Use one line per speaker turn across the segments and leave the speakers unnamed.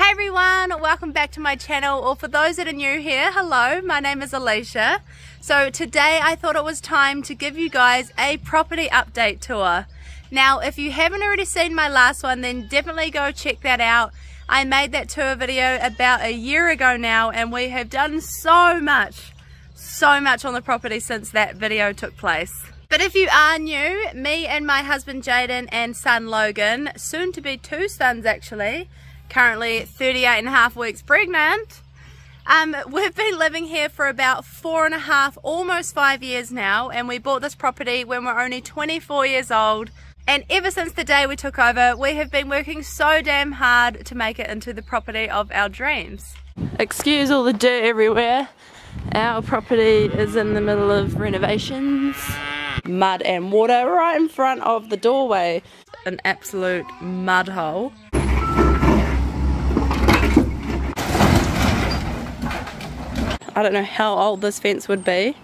Hi everyone, welcome back to my channel, or for those that are new here, hello, my name is Alicia. So today I thought it was time to give you guys a property update tour. Now if you haven't already seen my last one, then definitely go check that out. I made that tour video about a year ago now, and we have done so much on the property since that video took place. But if you are new, me and my husband Jaden and son Logan, soon to be 2 sons actually, currently 38.5 weeks pregnant, we've been living here for about 4.5, almost 5 years now, and we bought this property when we're only 24 years old. And ever since the day we took over, we have been working so damn hard to make it into the property of our dreams. Excuse all the dirt everywhere. Our property is in the middle of renovations. Mud and water right in front of the doorway. An absolute mud hole. I don't know how old this fence would be.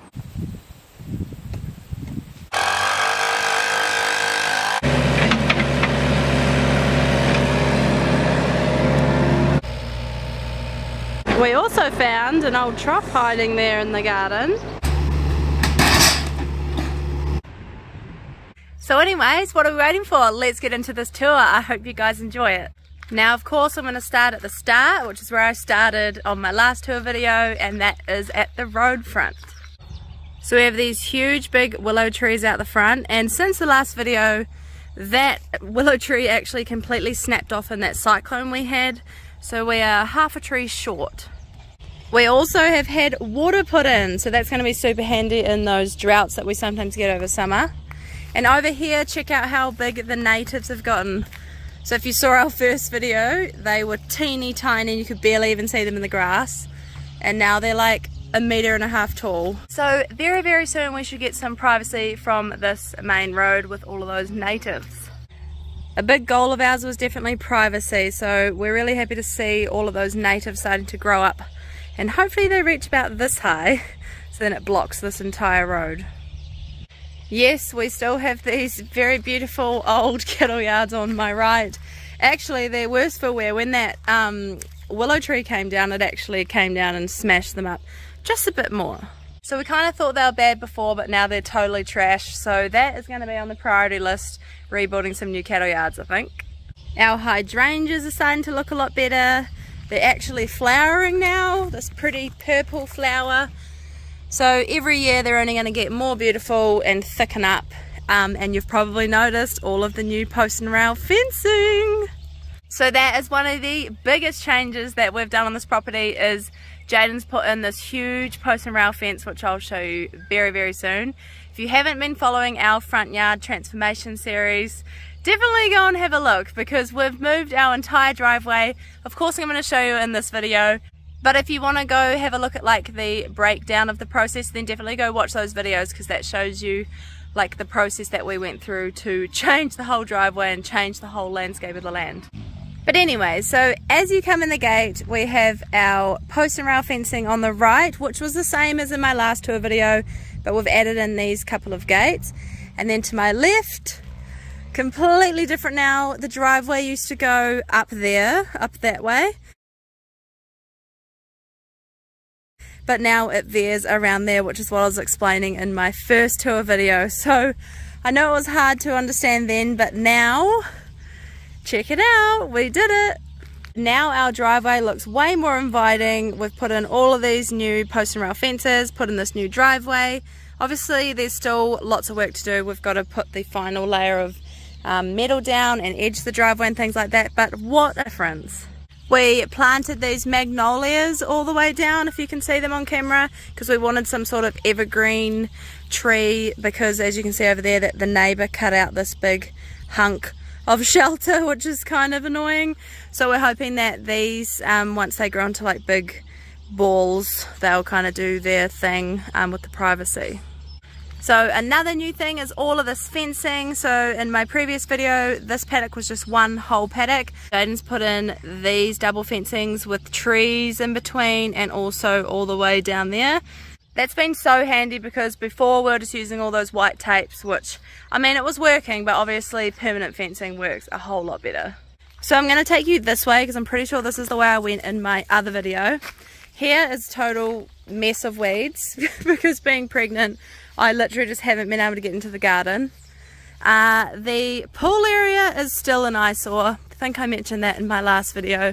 We also found an old trough hiding there in the garden. So anyways, what are we waiting for? Let's get into this tour. I hope you guys enjoy it. Now of course I'm going to start at the start, which is where I started on my last tour video, and that is at the road front. So we have these huge big willow trees out the front, and since the last video that willow tree actually completely snapped off in that cyclone we had, so we are half a tree short. We also have had water put in, so that's going to be super handy in those droughts that we sometimes get over summer. And over here, check out how big the natives have gotten. So if you saw our first video, they were teeny tiny, you could barely even see them in the grass. And now they're like 1.5 meters tall. So very, very soon we should get some privacy from this main road with all of those natives. A big goal of ours was definitely privacy, so we're really happy to see all of those natives starting to grow up. And hopefully they reach about this high, so then it blocks this entire road. Yes, we still have these very beautiful old cattle yards on my right. Actually, they're worse for wear. When that willow tree came down, it actually came down and smashed them up just a bit more. So we kind of thought they were bad before, but now they're totally trash. So that is going to be on the priority list, rebuilding some new cattle yards, I think. Our hydrangeas are starting to look a lot better. They're actually flowering now, this pretty purple flower. So every year they're only going to get more beautiful and thicken up, and you've probably noticed all of the new post and rail fencing. So that is one of the biggest changes that we've done on this property, is Jaden's put in this huge post and rail fence, which I'll show you very, very soon. If you haven't been following our front yard transformation series, definitely go and have a look, because we've moved our entire driveway. Of course I'm going to show you in this video. But if you want to go have a look at like the breakdown of the process, then definitely go watch those videos, because that shows you like the process that we went through to change the whole driveway and change the whole landscape of the land. But anyway, so as you come in the gate, we have our post and rail fencing on the right, which was the same as in my last tour video, but we've added in these couple of gates. And then to my left, completely different now. The driveway used to go up there, up that way. But now it veers around there, which is what I was explaining in my first tour video. So I know it was hard to understand then, but now, check it out, we did it. Now our driveway looks way more inviting. We've put in all of these new post and rail fences, put in this new driveway. Obviously there's still lots of work to do. We've got to put the final layer of metal down and edge the driveway and things like that, but what a difference. We planted these magnolias all the way down, if you can see them on camera, because we wanted some sort of evergreen tree, because as you can see over there that the neighbour cut out this big hunk of shelter, which is kind of annoying. So we're hoping that these, once they grow into like big balls, they'll kind of do their thing with the privacy. So another new thing is all of this fencing. So in my previous video, this paddock was just one whole paddock. Jaden's put in these double fencings with trees in between, and also all the way down there. That's been so handy, because before we were just using all those white tapes, which, I mean, it was working, but obviously permanent fencing works a whole lot better. So I'm going to take you this way because I'm pretty sure this is the way I went in my other video. Here is total mess of weeds because being pregnant I literally just haven't been able to get into the garden. The pool area is still an eyesore. I think I mentioned that in my last video.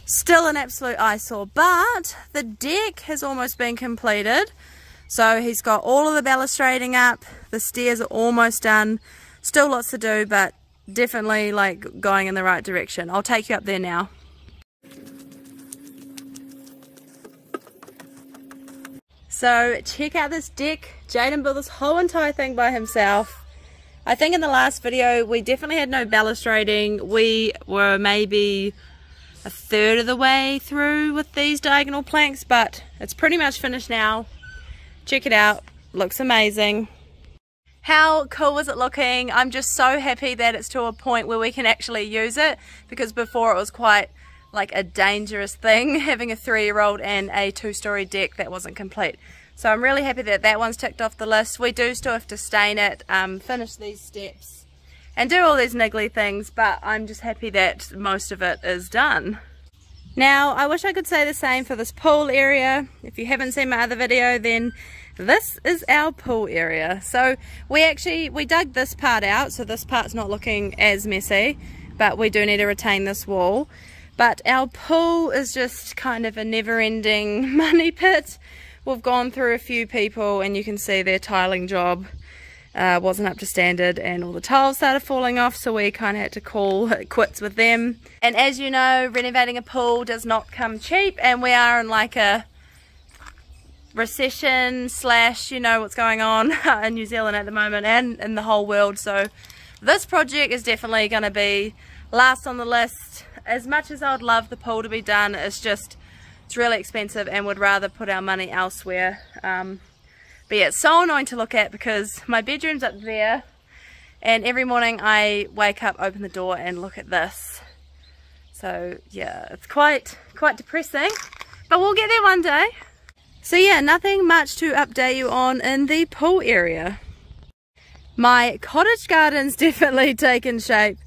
Still an absolute eyesore, but the deck has almost been completed. So he's got all of the balustrading up, the stairs are almost done. Still lots to do, but definitely like going in the right direction. I'll take you up there now. So check out this deck. Jaden built this whole entire thing by himself. I think in the last video we definitely had no balustrading. We were maybe a third of the way through with these diagonal planks, but it's pretty much finished now. Check it out, looks amazing. How cool is it looking? I'm just so happy that it's to a point where we can actually use it, because before it was quite like a dangerous thing having a 3-year-old and a 2-story deck that wasn't complete. So I'm really happy that that one's ticked off the list. We do still have to stain it, finish these steps and do all these niggly things, but I'm just happy that most of it is done. Now I wish I could say the same for this pool area. If you haven't seen my other video, then this is our pool area. So we dug this part out, so this part's not looking as messy, but we do need to retain this wall. But our pool is just kind of a never-ending money pit. We've gone through a few people and you can see their tiling job wasn't up to standard and all the tiles started falling off, so we kind of had to call it quits with them. And as you know, renovating a pool does not come cheap, and we are in like a recession slash, you know what's going on in New Zealand at the moment and in the whole world, so this project is definitely going to be last on the list. As much as I would love the pool to be done, it's really expensive and would rather put our money elsewhere. But yeah, it's so annoying to look at because my bedroom's up there and every morning I wake up, open the door and look at this. So yeah, it's quite depressing, but we'll get there one day. So yeah, nothing much to update you on in the pool area. My cottage garden's definitely taken shape.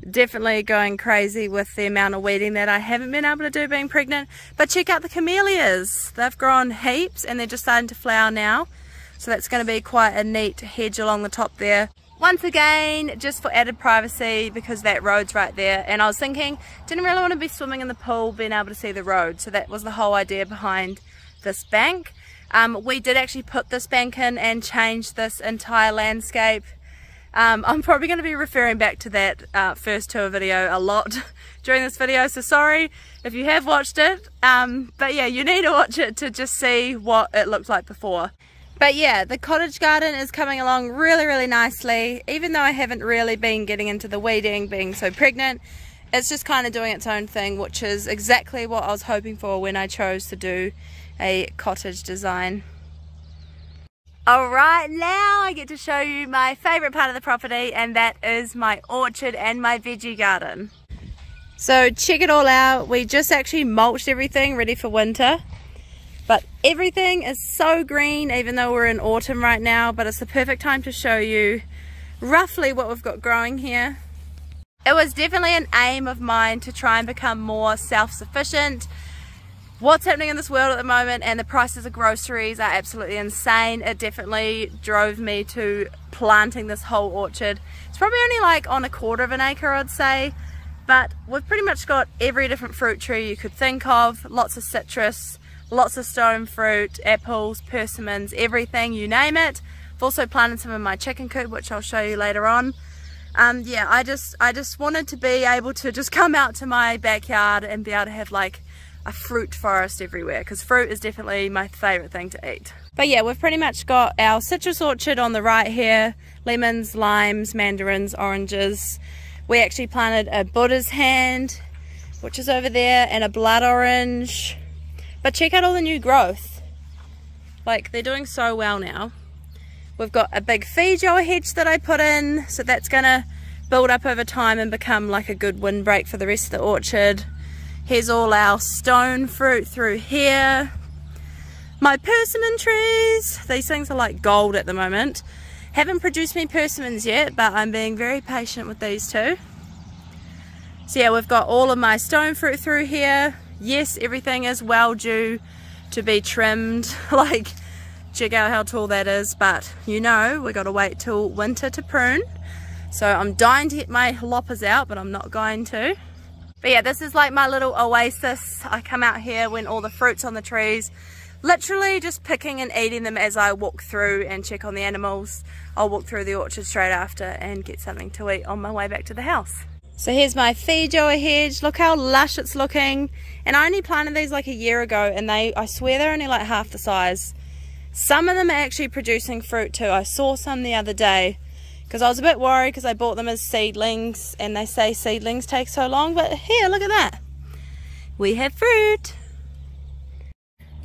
Definitely going crazy with the amount of weeding that I haven't been able to do being pregnant. But check out the camellias. They've grown heaps and they're just starting to flower now. So that's going to be quite a neat hedge along the top there. Once again, just for added privacy, because that road's right there. And I was thinking, didn't really want to be swimming in the pool, being able to see the road. So that was the whole idea behind this bank. We did actually put this bank in and change this entire landscape. I'm probably going to be referring back to that first tour video a lot during this video, so sorry if you have watched it, but yeah, you need to watch it to just see what it looked like before. But yeah, the cottage garden is coming along really nicely. Even though I haven't really been getting into the weeding, being so pregnant, it's just kind of doing its own thing, which is exactly what I was hoping for when I chose to do a cottage design. Alright, now I get to show you my favourite part of the property, and that is my orchard and my veggie garden. So check it all out. We just actually mulched everything ready for winter, but everything is so green even though we're in autumn right now, but it's the perfect time to show you roughly what we've got growing here. It was definitely an aim of mine to try and become more self-sufficient. What's happening in this world at the moment and the prices of groceries are absolutely insane. It definitely drove me to planting this whole orchard. It's probably only like on 1/4 of an acre, I'd say, but we've pretty much got every different fruit tree you could think of. Lots of citrus, lots of stone fruit, apples, persimmons, everything, you name it. I've also planted some in my chicken coop, which I'll show you later on. Yeah, I just wanted to be able to just come out to my backyard and be able to have like a fruit forest everywhere, because fruit is definitely my favourite thing to eat. But yeah, we've pretty much got our citrus orchard on the right here. Lemons, limes, mandarins, oranges. We actually planted a Buddha's hand, which is over there, and a blood orange. But check out all the new growth. Like, they're doing so well now. We've got a big feijoa hedge that I put in, so that's gonna build up over time and become like a good windbreak for the rest of the orchard. Here's all our stone fruit through here. My persimmon trees, these things are like gold at the moment. Haven't produced me persimmons yet, but I'm being very patient with these two. So yeah, we've got all of my stone fruit through here. Yes, everything is well due to be trimmed. Like, check out how tall that is, but you know, we got to wait till winter to prune. So I'm dying to get my loppers out, but I'm not going to. But yeah, this is like my little oasis. I come out here when all the fruit's on the trees, literally just picking and eating them as I walk through and check on the animals. I'll walk through the orchard straight after and get something to eat on my way back to the house. So here's my feijoa hedge. Look how lush it's looking. And I only planted these like a year ago, and I swear they're only like half the size. Some of them are actually producing fruit too. I saw some the other day because I was a bit worried because I bought them as seedlings, and they say seedlings take so long, but here, look at that. We have fruit.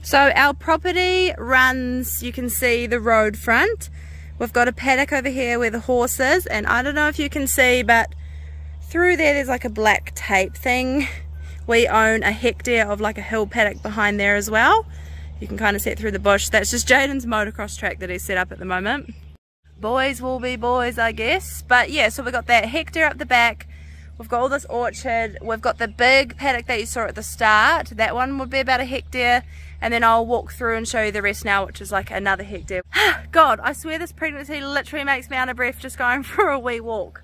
So our property runs, you can see the road front. We've got a paddock over here where the horse is, and I don't know if you can see, but through there's like a black tape thing. We own a hectare of like a hill paddock behind there as well. You can kind of see it through the bush. That's just Jaden's motocross track that he's set up at the moment. Boys will be boys, I guess. But yeah, so we've got that hectare up the back. We've got all this orchard. We've got the big paddock that you saw at the start. That one would be about a hectare. And then I'll walk through and show you the rest now, which is like another hectare. God, I swear this pregnancy literally makes me out of breath just going for a wee walk.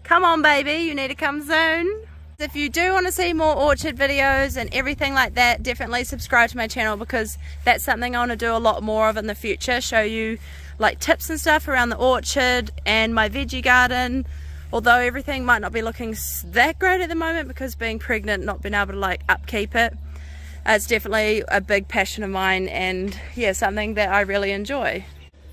Come on, baby, you need to come soon. If you do want to see more orchard videos and everything like that, definitely subscribe to my channel, because that's something I want to do a lot more of in the future. Show you like tips and stuff around the orchard and my veggie garden. Although everything might not be looking that great at the moment because being pregnant, not being able to like upkeep it. It's definitely a big passion of mine, and yeah, something that I really enjoy.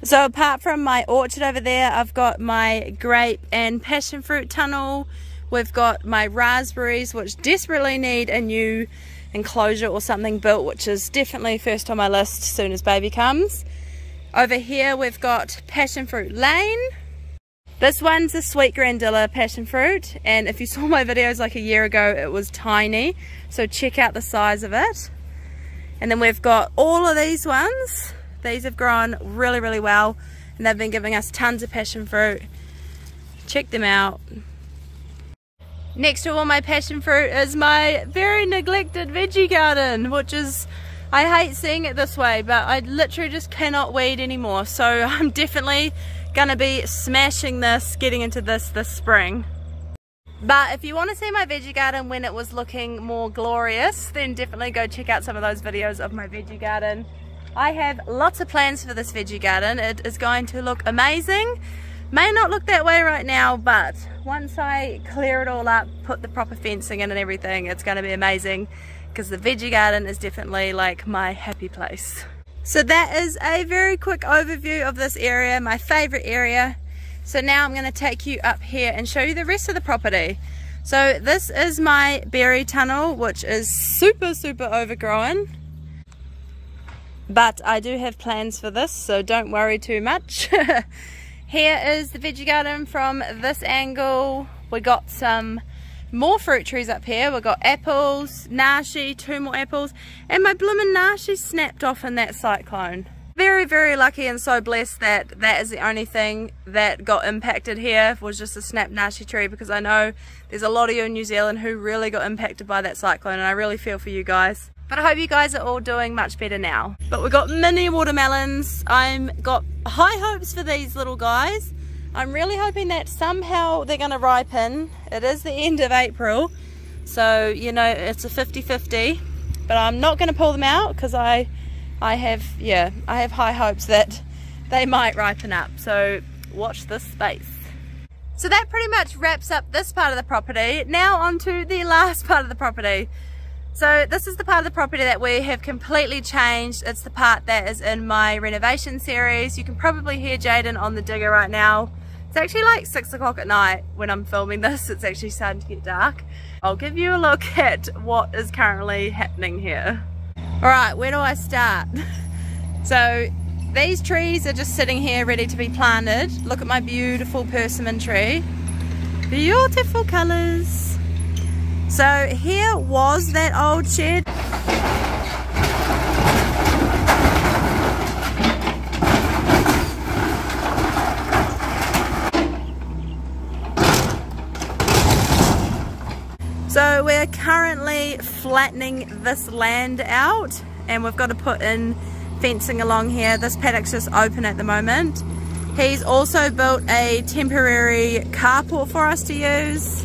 So apart from my orchard over there, I've got my grape and passion fruit tunnel. We've got my raspberries, which desperately need a new enclosure or something built, which is definitely first on my list as soon as baby comes. Over here we've got passion fruit lane. This one's a sweet grandilla passion fruit, and if you saw my videos like a year ago, it was tiny, so check out the size of it. And then we've got all of these ones. These have grown really, really well, and they've been giving us tons of passion fruit. Check them out. Next to all my passion fruit is my very neglected veggie garden, which is, I hate seeing it this way, but I literally just cannot weed anymore. So I'm definitely gonna be smashing this, getting into this spring. But if you want to see my veggie garden when it was looking more glorious, then definitely go check out some of those videos of my veggie garden. I have lots of plans for this veggie garden. It is going to look amazing. May not look that way right now, but once I clear it all up, put the proper fencing in and everything, it's going to be amazing, because the veggie garden is definitely like my happy place. So that is a very quick overview of this area, my favorite area. So now I'm going to take you up here and show you the rest of the property. So this is my berry tunnel, which is super overgrown, but I do have plans for this, so don't worry too much. Here is the veggie garden from this angle. We got some more fruit trees up here. We've got apples, nashi, 2 more apples, and my bloomin' nashi snapped off in that cyclone. Very lucky and so blessed that that is the only thing that got impacted here, was just a snapped nashi tree, because I know there's a lot of you in New Zealand who really got impacted by that cyclone, and I really feel for you guys. But I hope you guys are all doing much better now. But we've got mini watermelons. I've got high hopes for these little guys. I'm really hoping that somehow they're gonna ripen. It is the end of April, so you know, it's a 50-50. But I'm not gonna pull them out because I have high hopes that they might ripen up. So watch this space. So that pretty much wraps up this part of the property. Now on to the last part of the property. So this is the part of the property that we have completely changed. It's the part that is in my renovation series. You can probably hear Jaden on the digger right now. It's actually like 6 o'clock at night when I'm filming this. It's actually starting to get dark. I'll give you a look at what is currently happening here. Alright, where do I start? So these trees are just sitting here ready to be planted. Look at my beautiful persimmon tree. Beautiful colours. So here was that old shed. we're currently flattening this land out, and we've got to put in fencing along here. This paddock's just open at the moment. He's also built a temporary carport for us to use,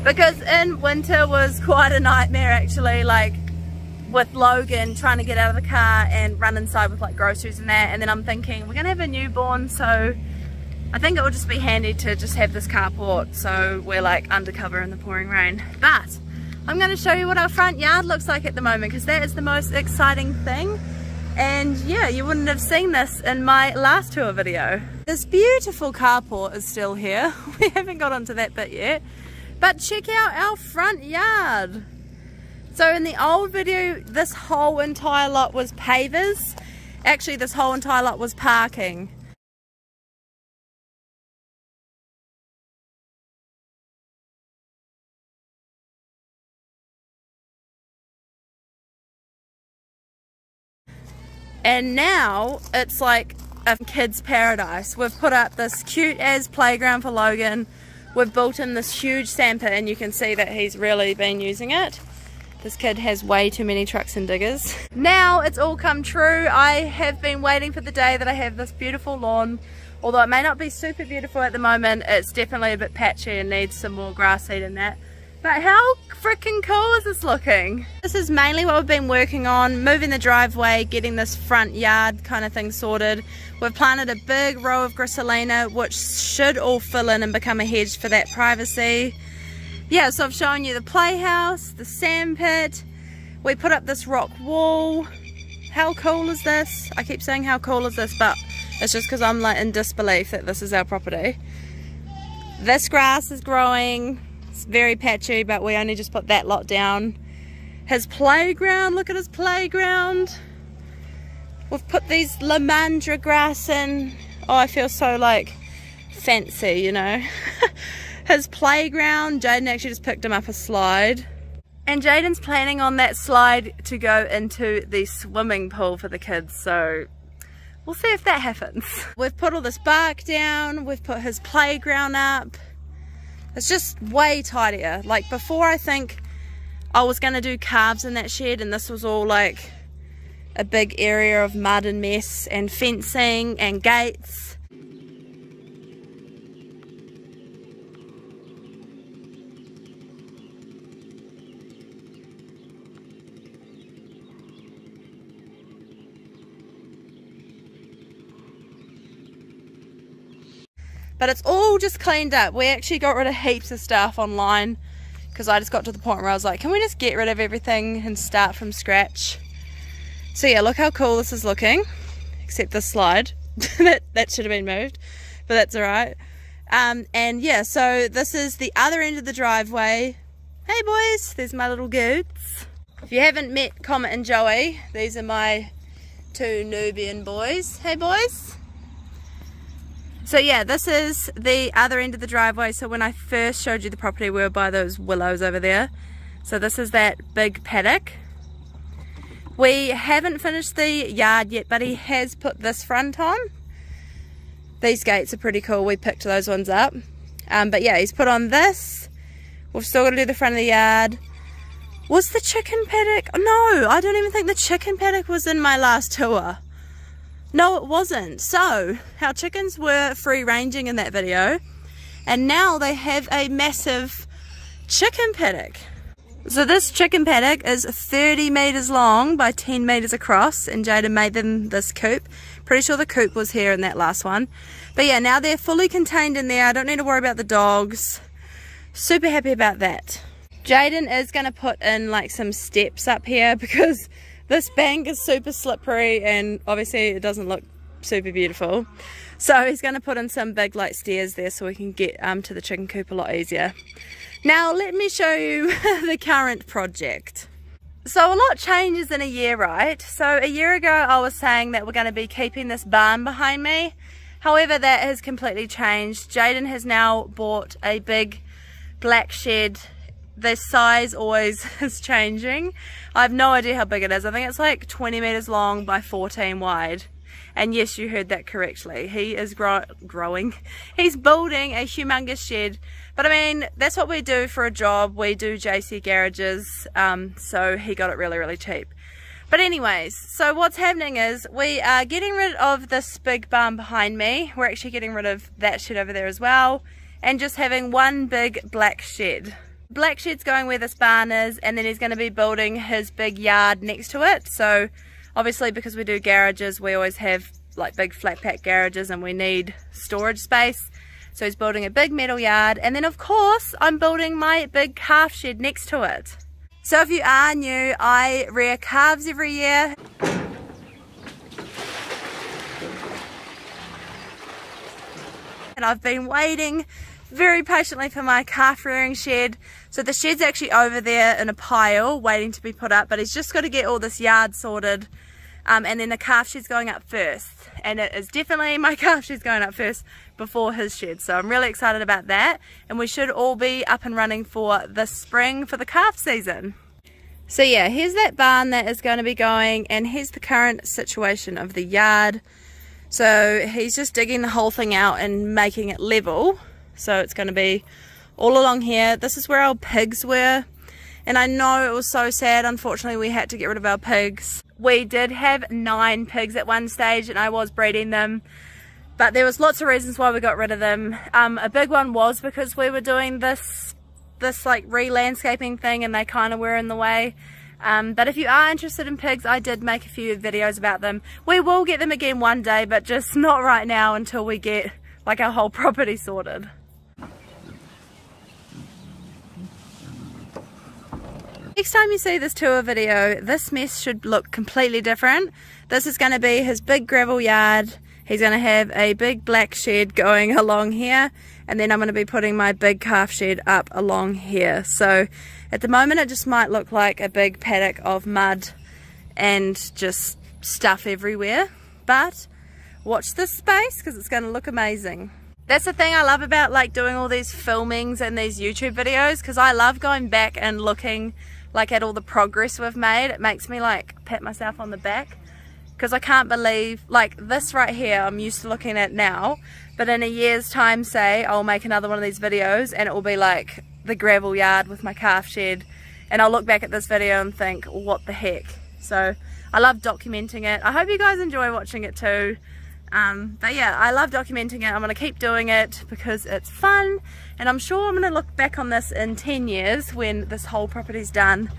because in winter was quite a nightmare actually, like with Logan trying to get out of the car and run inside with like groceries and that. And then I'm thinking we're gonna have a newborn, so I think it would just be handy to just have this carport so we're like undercover in the pouring rain. But I'm going to show you what our front yard looks like at the moment, because that is the most exciting thing. And yeah, you wouldn't have seen this in my last tour video. This beautiful carport is still here. We haven't got onto that bit yet. But check out our front yard. So in the old video, this whole entire lot was pavers. Actually, this whole entire lot was parking. And now it's like a kid's paradise. We've put up this cute as playground for Logan. We've built in this huge sand pit, and you can see that he's really been using it. This kid has way too many trucks and diggers. Now it's all come true. I have been waiting for the day that I have this beautiful lawn. Although it may not be super beautiful at the moment, it's definitely a bit patchy and needs some more grass seed in that. But how freaking cool is this looking? This is mainly what we've been working on, moving the driveway, getting this front yard kind of thing sorted. We've planted a big row of grassolina, which should all fill in and become a hedge for that privacy. Yeah, so I've shown you the playhouse, the sand pit. We put up this rock wall. How cool is this? I keep saying how cool is this, but it's just because I'm like in disbelief that this is our property. This grass is growing. It's very patchy, but we only just put that lot down. His playground, look at his playground. We've put these lamandra grass in. Oh, I feel so like fancy, you know. His playground, Jaden actually just picked him up a slide. And Jaden's planning on that slide to go into the swimming pool for the kids, so we'll see if that happens. We've put all this bark down, we've put his playground up. It's just way tidier. Like before, I think I was going to do calves in that shed, and this was all like a big area of mud and mess and fencing and gates. But it's all just cleaned up. We actually got rid of heaps of stuff online, because I just got to the point where I was like, can we just get rid of everything and start from scratch? So yeah, look how cool this is looking, except this slide. that should have been moved, but that's alright. And yeah, so this is the other end of the driveway. Hey boys, there's my little goods. If you haven't met Comet and Joey, these are my two Nubian boys. Hey boys. So yeah, this is the other end of the driveway. So when I first showed you the property, we were by those willows over there. So this is that big paddock. We haven't finished the yard yet, but he has put this front on. These gates are pretty cool. We picked those ones up. But yeah, he's put on this. We've still got to do the front of the yard. Was the chicken paddock? No, I don't even think the chicken paddock was in my last tour. No, it wasn't. So our chickens were free ranging in that video, and now they have a massive chicken paddock. So this chicken paddock is 30 meters long by 10 meters across, and Jaden made them this coop. Pretty sure the coop was here in that last one. But yeah, now they're fully contained in there. I don't need to worry about the dogs. Super happy about that. Jaden is going to put in like some steps up here, because this bank is super slippery and obviously it doesn't look super beautiful. So he's going to put in some big like stairs there so we can get to the chicken coop a lot easier. Now let me show you the current project. So a lot changes in a year, right? So a year ago I was saying that we're going to be keeping this barn behind me. However, that has completely changed. Jaden has now bought a big black shed. The size always is changing. I have no idea how big it is. I think it's like 20 meters long by 14 wide. And yes, you heard that correctly. He is growing. He's building a humongous shed. But I mean, that's what we do for a job. We do JC garages, so he got it really, really cheap. But anyways, so what's happening is we are getting rid of this big barn behind me. We're actually getting rid of that shed over there as well, and just having one big black shed. Black shed's going where this barn is, and then he's going to be building his big yard next to it. So obviously, because we do garages, we always have like big flat pack garages and we need storage space. So he's building a big metal yard, and then of course I'm building my big calf shed next to it. So if you are new, I rear calves every year. And I've been waiting very patiently for my calf rearing shed. So the shed's actually over there in a pile waiting to be put up, but he's just got to get all this yard sorted, and then the calf shed's going up first. And it is definitely my calf shed's going up first before his shed. So I'm really excited about that, and we should all be up and running for this spring for the calf season. So yeah, here's that barn that is going to be going, and here's the current situation of the yard. So he's just digging the whole thing out and making it level. So it's going to be all along here. This is where our pigs were, and I know it was so sad. Unfortunately, we had to get rid of our pigs. We did have 9 pigs at one stage, and I was breeding them, but there was lots of reasons why we got rid of them. A big one was because we were doing this like re-landscaping thing, and they kind of were in the way. But if you are interested in pigs, I did make a few videos about them. We will get them again one day, but just not right now until we get like our whole property sorted. Next time you see this tour video, this mess should look completely different. This is going to be his big gravel yard. He's going to have a big black shed going along here, and then I'm going to be putting my big calf shed up along here. So at the moment it just might look like a big paddock of mud and just stuff everywhere, but watch this space because it's going to look amazing. That's the thing I love about like doing all these filmings and these YouTube videos, because I love going back and looking like at all the progress we've made. It makes me like pat myself on the back, because I can't believe like this right here I'm used to looking at now, but in a year's time, say I'll make another one of these videos and it will be like the gravel yard with my calf shed, and I'll look back at this video and think, what the heck. So I love documenting it. I hope you guys enjoy watching it too. But yeah, I love documenting it. I'm going to keep doing it because it's fun, and I'm sure I'm going to look back on this in 10 years when this whole property's done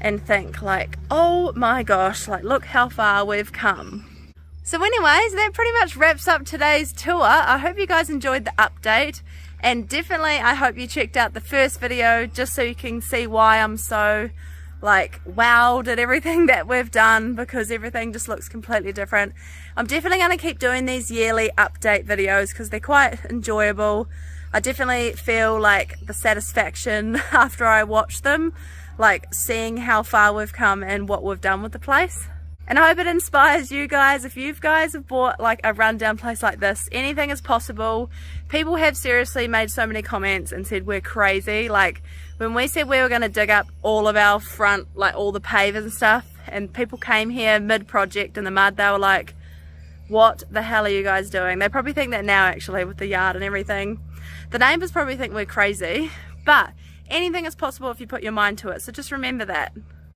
and think like, oh my gosh, like look how far we've come. So anyways, that pretty much wraps up today's tour. I hope you guys enjoyed the update, and definitely I hope you checked out the first video just so you can see why I'm so like wowed at everything that we've done, because everything just looks completely different. I'm definitely going to keep doing these yearly update videos because they're quite enjoyable. I definitely feel like the satisfaction after I watch them, like seeing how far we've come and what we've done with the place. And I hope it inspires you guys. If you guys have bought like a rundown place like this, anything is possible. People have seriously made so many comments and said we're crazy. Like when we said we were going to dig up all of our front, like all the pavers and stuff, and people came here mid-project in the mud, they were like, what the hell are you guys doing? They probably think that now actually with the yard and everything. The neighbours probably think we're crazy, but anything is possible if you put your mind to it. So just remember that.